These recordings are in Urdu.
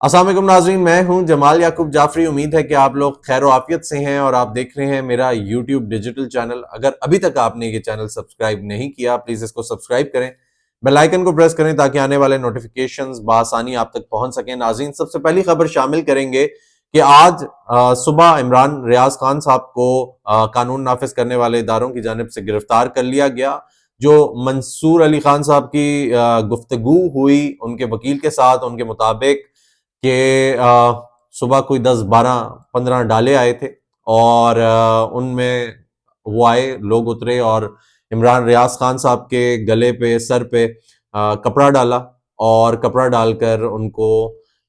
السلام علیکم ناظرین، میں ہوں جمال یعقوب جعفری۔ امید ہے کہ آپ لوگ خیر و عافیت سے ہیں اور آپ دیکھ رہے ہیں میرا یوٹیوب ڈیجیٹل چینل۔ اگر ابھی تک آپ نے یہ چینل سبسکرائب نہیں کیا پلیز اس کو سبسکرائب کریں، بیل آئیکن کو پریس کریں تاکہ آنے والے نوٹیفیکیشنز بآسانی آپ تک پہنچ سکیں۔ ناظرین، سب سے پہلی خبر شامل کریں گے کہ آج صبح عمران ریاض خان صاحب کو قانون نافذ کرنے والے اداروں کی جانب سے گرفتار کر لیا گیا۔ جو منصور علی خان صاحب کی گفتگو ہوئی ان کے وکیل کے ساتھ، ان کے مطابق کہ صبح کوئی 10 12 15 ڈالے آئے تھے اور ان میں وہ آئے، لوگ اترے اور عمران ریاض خان صاحب کے گلے پہ، سر پہ کپڑا ڈالا اور کپڑا ڈال کر ان کو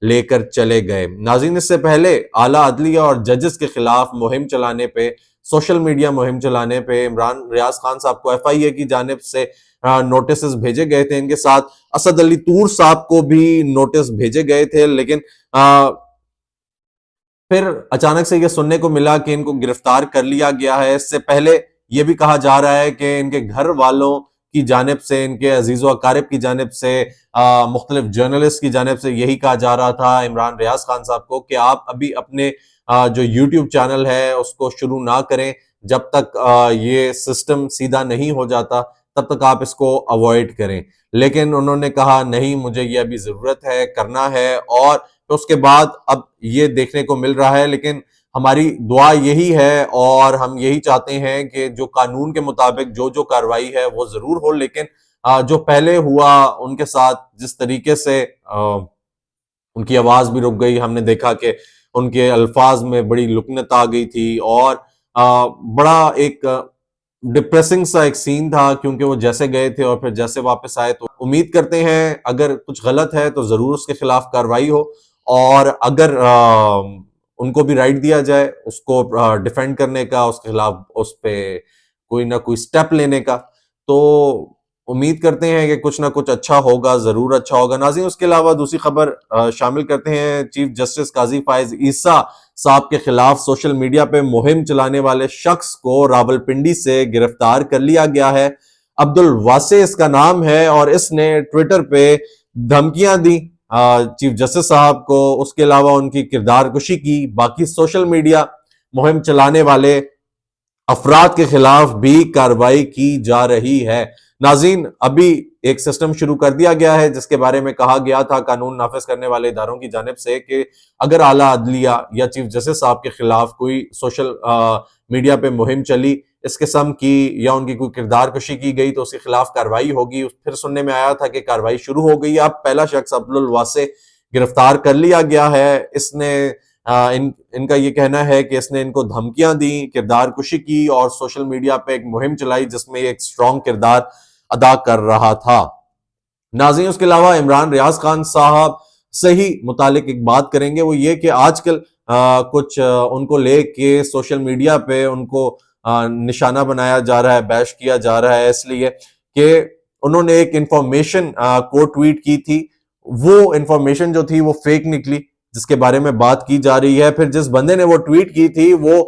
لے کر چلے گئے۔ ناظرین، اس سے پہلے اعلیٰ عدلیہ اور ججز کے خلاف مہم چلانے پہ، سوشل میڈیا مہم چلانے پہ عمران ریاض خان صاحب کو ایف آئی اے کی جانب سے نوٹسز بھیجے گئے تھے۔ ان کے ساتھ اسد علی طور صاحب کو بھی نوٹس بھیجے گئے تھے، لیکن پھر اچانک سے یہ سننے کو ملا کہ ان کو گرفتار کر لیا گیا ہے۔ اس سے پہلے یہ بھی کہا جا رہا ہے کہ ان کے گھر والوں کی جانب سے، ان کے عزیز و اقارب کی جانب سے، مختلف جرنلسٹ کی جانب سے یہی کہا جا رہا تھا عمران ریاض خان صاحب کو کہ آپ ابھی اپنے جو یوٹیوب چینل ہے اس کو شروع نہ کریں، جب تک یہ سسٹم سیدھا نہیں ہو جاتا تب تک آپ اس کو اوائڈ کریں۔ لیکن انہوں نے کہا نہیں، مجھے یہ ابھی ضرورت ہے، کرنا ہے، اور تو اس کے بعد اب یہ دیکھنے کو مل رہا ہے۔ لیکن ہماری دعا یہی ہے اور ہم یہی چاہتے ہیں کہ جو قانون کے مطابق جو کارروائی ہے وہ ضرور ہو، لیکن جو پہلے ہوا ان کے ساتھ، جس طریقے سے ان کی آواز بھی رک گئی، ہم نے دیکھا کہ ان کے الفاظ میں بڑی لکنت آ گئی تھی اور بڑا ایک ڈپریسنگ سا ایک سین تھا، کیونکہ وہ جیسے گئے تھے اور پھر جیسے واپس آئے۔ تو امید کرتے ہیں اگر کچھ غلط ہے تو ضرور اس کے خلاف کارروائی ہو، اور اگر ان کو بھی رائٹ دیا جائے اس کو ڈیفینڈ کرنے کا، اس کے خلاف اس پہ کوئی نہ کوئی سٹیپ لینے کا، تو امید کرتے ہیں کہ کچھ نہ کچھ اچھا ہوگا، ضرور اچھا ہوگا۔ ناظرین، اس کے علاوہ دوسری خبر شامل کرتے ہیں۔ چیف جسٹس قاضی فائز عیسیٰ صاحب کے خلاف سوشل میڈیا پہ مہم چلانے والے شخص کو راولپنڈی سے گرفتار کر لیا گیا ہے۔ عبد الواسع اس کا نام ہے اور اس نے ٹویٹر پہ دھمکیاں دی چیف جسٹس صاحب کو، اس کے علاوہ ان کی کردار کشی کی، باقی سوشل میڈیا مہم چلانے والے افراد کے خلاف بھی کارروائی کی جا رہی ہے۔ ناظرین، ابھی ایک سسٹم شروع کر دیا گیا ہے جس کے بارے میں کہا گیا تھا قانون نافذ کرنے والے اداروں کی جانب سے کہ اگر اعلیٰ عدلیہ یا چیف جسٹس صاحب کے خلاف کوئی سوشل میڈیا پہ مہم چلی اس قسم کی، یا ان کی کوئی کردار کشی کی گئی، تو اس کے خلاف کارروائی ہوگی۔ پھر سننے میں آیا تھا کہ کارروائی شروع ہو گئی۔ اب پہلا شخص عبد الواسع گرفتار کر لیا گیا ہے۔ اس نے ان کا یہ کہنا ہے کہ اس نے ان کو دھمکیاں دیں، کردار کشی کی اور سوشل میڈیا پہ ایک مہم چلائی جس میں ایک سٹرونگ کردار ادا کر رہا تھا۔ ناظرین، اس کے علاوہ عمران ریاض خان صاحب سے ہی متعلق ایک بات کریں گے، وہ یہ کہ آج کل کچھ ان کو لے کے سوشل میڈیا پہ ان کو نشانہ بنایا جا رہا ہے، بیش کیا جا رہا ہے، اس لیے کہ انہوں نے ایک انفارمیشن کو ٹویٹ کی تھی۔ وہ انفارمیشن جو تھی وہ فیک نکلی، جس کے بارے میں بات کی جا رہی ہے۔ پھر جس بندے نے وہ ٹویٹ کی تھی وہ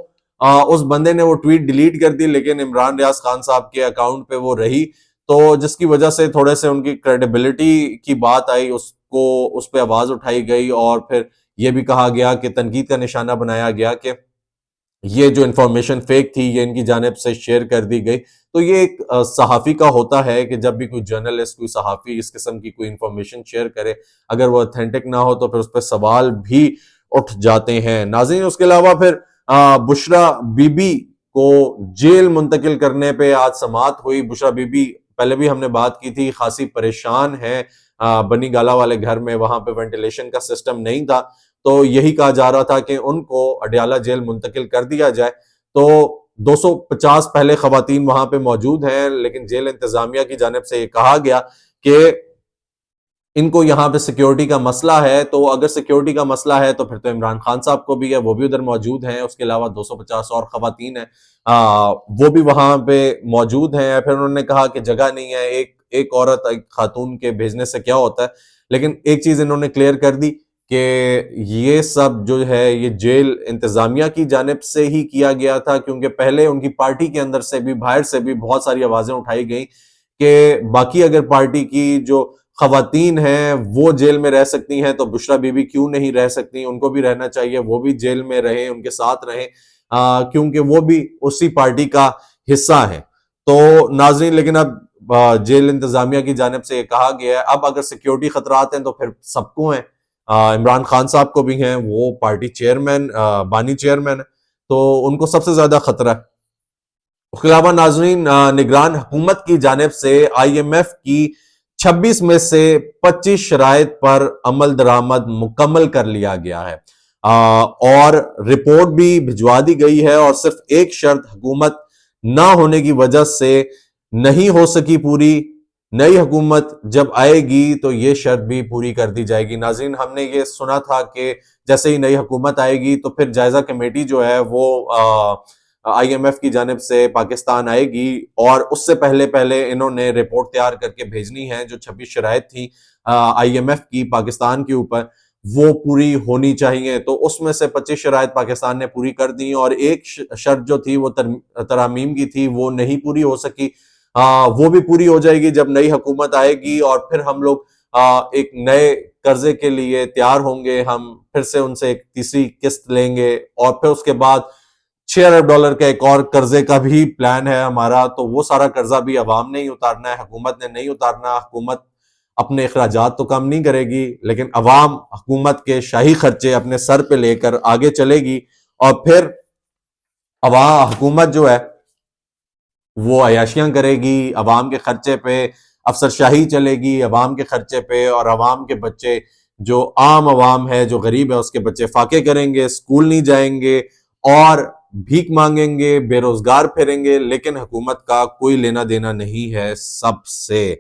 اس بندے نے وہ ٹویٹ ڈیلیٹ کر دی، لیکن عمران ریاض خان صاحب کے اکاؤنٹ پہ وہ رہی، تو جس کی وجہ سے تھوڑے سے ان کی کریڈیبلٹی کی بات آئی، اس پہ آواز اٹھائی گئی اور پھر یہ بھی کہا گیا کہ تنقید کا نشانہ بنایا گیا کہ یہ جو انفارمیشن فیک تھی یہ ان کی جانب سے شیئر کر دی گئی۔ تو یہ ایک صحافی کا ہوتا ہے کہ جب بھی کوئی جرنلسٹ، کوئی صحافی اس قسم کی کوئی انفارمیشن شیئر کرے، اگر وہ اتھینٹک نہ ہو تو پھر اس پہ سوال بھی اٹھ جاتے ہیں۔ ناظرین، اس کے علاوہ پھر بشرا بی بی کو جیل منتقل کرنے پہ آج سماعت ہوئی۔ بشرا بی بی پہلے بھی ہم نے بات کی تھی، خاصی پریشان ہے بنی گالہ والے گھر میں، وہاں پہ وینٹیلیشن کا سسٹم نہیں تھا، تو یہی کہا جا رہا تھا کہ ان کو اڈیالہ جیل منتقل کر دیا جائے۔ تو 250 پہلے خواتین وہاں پہ موجود ہیں، لیکن جیل انتظامیہ کی جانب سے یہ کہا گیا کہ ان کو یہاں پہ سیکیورٹی کا مسئلہ ہے، تو اگر سیکیورٹی کا مسئلہ ہے تو پھر تو عمران خان صاحب کو بھی ہے، وہ بھی ادھر موجود ہیں، اس کے علاوہ 250 اور خواتین ہیں، وہ بھی وہاں پہ موجود ہیں۔ پھر انہوں نے کہا کہ جگہ نہیں ہے، ایک عورت ایک خاتون کے بھیجنے سے کیا ہوتا ہے، لیکن ایک چیز انہوں نے کلیئر کر دی کہ یہ سب جو ہے یہ جیل انتظامیہ کی جانب سے ہی کیا گیا تھا، کیونکہ پہلے ان کی پارٹی کے اندر سے بھی، باہر سے بھی بہت ساری آوازیں اٹھائی گئیں کہ باقی اگر پارٹی کی جو خواتین ہیں وہ جیل میں رہ سکتی ہیں تو بشرا بی بی کیوں نہیں رہ سکتی؟ ان کو بھی رہنا چاہیے، وہ بھی جیل میں رہیں، ان کے ساتھ رہیں، کیونکہ وہ بھی اسی پارٹی کا حصہ ہیں۔ تو ناظرین لیکن اب جیل انتظامیہ کی جانب سے یہ کہا گیا ہے اب اگر سیکیورٹی خطرات ہیں تو پھر سب کو ہیں، عمران خان صاحب کو بھی ہیں، وہ پارٹی چیئرمین بانی چیئرمین ہے، تو ان کو سب سے زیادہ خطرہ ہے۔ اس کے علاوہ ناظرین نگران حکومت کی جانب سے آئی ایم ایف کی 26 میں سے 25 شرائط پر عمل درآمد مکمل کر لیا گیا ہے، اور رپورٹ بھی بھجوا دی گئی ہے، اور صرف ایک شرط حکومت نہ ہونے کی وجہ سے نہیں ہو سکی پوری۔ نئی حکومت جب آئے گی تو یہ شرط بھی پوری کر دی جائے گی۔ ناظرین ہم نے یہ سنا تھا کہ جیسے ہی نئی حکومت آئے گی تو پھر جائزہ کمیٹی جو ہے وہ آئی ایم ایف کی جانب سے پاکستان آئے گی، اور اس سے پہلے انہوں نے رپورٹ تیار کر کے بھیجنی ہے۔ جو 26 شرائط تھی آئی ایم ایف کی پاکستان کے اوپر وہ پوری ہونی چاہیے، تو اس میں سے 25 شرائط پاکستان نے پوری کر دی، اور ایک شرط جو تھی وہ ترامیم کی تھی وہ نہیں پوری ہو سکی، وہ بھی پوری ہو جائے گی جب نئی حکومت آئے گی، اور پھر ہم لوگ ایک نئے قرضے کے لیے تیار ہوں گے، ہم پھر سے ان سے ایک تیسری قسط لیں گے، اور پھر اس کے بعد $6 ارب کا ایک اور قرضے کا بھی پلان ہے ہمارا، تو وہ سارا قرضہ بھی عوام نے ہی اتارنا ہے، حکومت نے نہیں اتارنا۔ حکومت اپنے اخراجات تو کم نہیں کرے گی، لیکن عوام حکومت کے شاہی خرچے اپنے سر پہ لے کر آگے چلے گی، اور پھر عوام حکومت جو ہے وہ عیاشیاں کرے گی، عوام کے خرچے پہ افسر شاہی چلے گی، عوام کے خرچے پہ، اور عوام کے بچے جو عام عوام ہے جو غریب ہے اس کے بچے فاقے کریں گے، اسکول نہیں جائیں گے، اور بھیک مانگیں گے، بے روزگار پھریں گے، لیکن حکومت کا کوئی لینا دینا نہیں ہے سب سے۔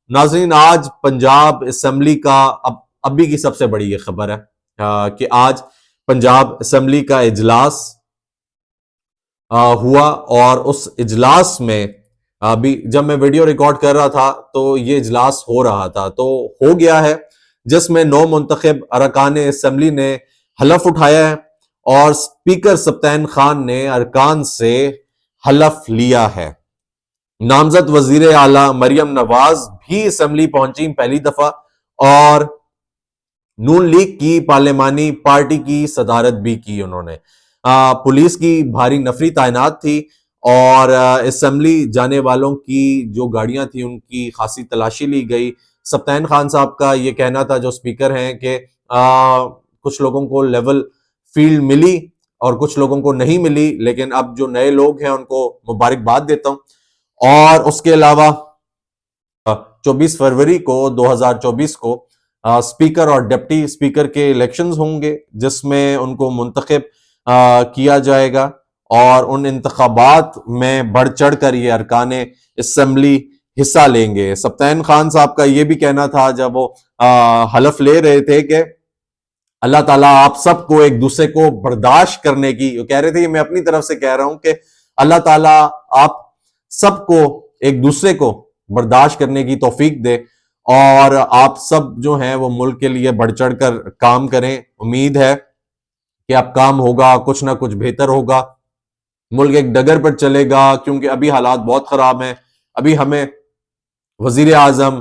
ناظرین آج پنجاب اسمبلی کا ابھی کی سب سے بڑی یہ خبر ہے کہ آج پنجاب اسمبلی کا اجلاس ہوا، اور اس اجلاس میں ابھی جب میں ویڈیو ریکارڈ کر رہا تھا تو یہ اجلاس ہو رہا تھا، تو ہو گیا ہے، جس میں 9 منتخب ارکان اسمبلی نے حلف اٹھایا ہے، اور اسپیکر سبطین خان نے ارکان سے حلف لیا ہے۔ نامزد وزیر اعلیٰ مریم نواز بھی اسمبلی پہنچی پہلی دفعہ، اور نون لیگ کی پارلیمانی پارٹی کی صدارت بھی کی انہوں نے۔ پولیس کی بھاری نفری تعینات تھی، اور اسمبلی جانے والوں کی جو گاڑیاں تھیں ان کی خاصی تلاشی لی گئی۔ سبطین خان صاحب کا یہ کہنا تھا جو اسپیکر ہیں کہ کچھ لوگوں کو لیول فیلڈ ملی اور کچھ لوگوں کو نہیں ملی، لیکن اب جو نئے لوگ ہیں ان کو مبارکباد دیتا ہوں۔ اور اس کے علاوہ 24 فروری کو 2024 کو اسپیکر اور ڈپٹی اسپیکر کے الیکشنز ہوں گے، جس میں ان کو منتخب کیا جائے گا، اور ان انتخابات میں بڑھ چڑھ کر یہ ارکان اسمبلی حصہ لیں گے۔ سبطین خان صاحب کا یہ بھی کہنا تھا جب وہ حلف لے رہے تھے کہ اللہ تعالیٰ آپ سب کو ایک دوسرے کو برداشت کرنے کی، وہ کہہ رہے تھے، میں اپنی طرف سے کہہ رہا ہوں کہ اللہ تعالیٰ آپ سب کو ایک دوسرے کو برداشت کرنے کی توفیق دے، اور آپ سب جو ہیں وہ ملک کے لیے بڑھ چڑھ کر کام کریں۔ امید ہے کہ اب کام ہوگا، کچھ نہ کچھ بہتر ہوگا، ملک ایک ڈگر پر چلے گا، کیونکہ ابھی حالات بہت خراب ہیں۔ ابھی ہمیں وزیر اعظم،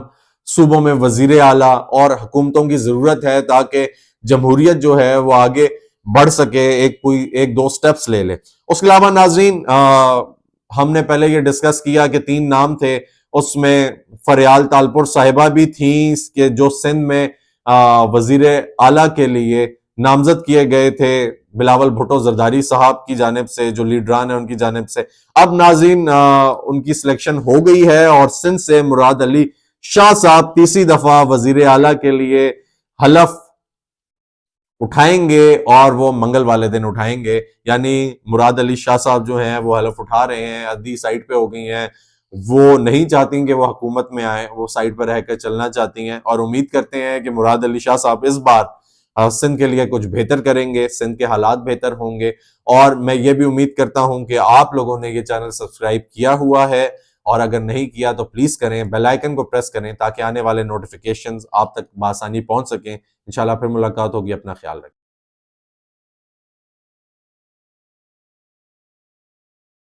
صوبوں میں وزیر اعلیٰ اور حکومتوں کی ضرورت ہے تاکہ جمہوریت جو ہے وہ آگے بڑھ سکے، ایک دو سٹیپس لے لے۔ اس کے علاوہ ناظرین ہم نے پہلے یہ ڈسکس کیا کہ 3 نام تھے، اس میں فریال تالپور صاحبہ بھی تھیں کہ جو سندھ میں وزیر اعلیٰ کے لیے نامزد کیے گئے تھے بلاول بھٹو زرداری صاحب کی جانب سے، جو لیڈران ہیں ان کی جانب سے۔ اب ناظرین ان کی سلیکشن ہو گئی ہے، اور سندھ سے مراد علی شاہ صاحب تیسری دفعہ وزیر اعلیٰ کے لیے حلف اٹھائیں گے، اور وہ منگل والے دن اٹھائیں گے، یعنی مراد علی شاہ صاحب جو ہیں وہ حلف اٹھا رہے ہیں، عدی سائٹ پہ ہو گئی ہیں، وہ نہیں چاہتی کہ وہ حکومت میں آئیں، وہ سائٹ پہ رہ کر چلنا چاہتی ہیں، اور امید کرتے ہیں کہ مراد علی شاہ صاحب اس بار سندھ کے لیے کچھ بہتر کریں گے، سندھ کے حالات بہتر ہوں گے۔ اور میں یہ بھی امید کرتا ہوں کہ آپ لوگوں نے یہ چینل سبسکرائب کیا ہوا ہے، اور اگر نہیں کیا تو پلیز کریں، بیل آئیکن کو پریس کریں تاکہ آنے والے نوٹیفیکیشنز آپ تک بآسانی پہنچ سکیں۔ انشاءاللہ پھر ملاقات ہوگی، اپنا خیال رکھیں۔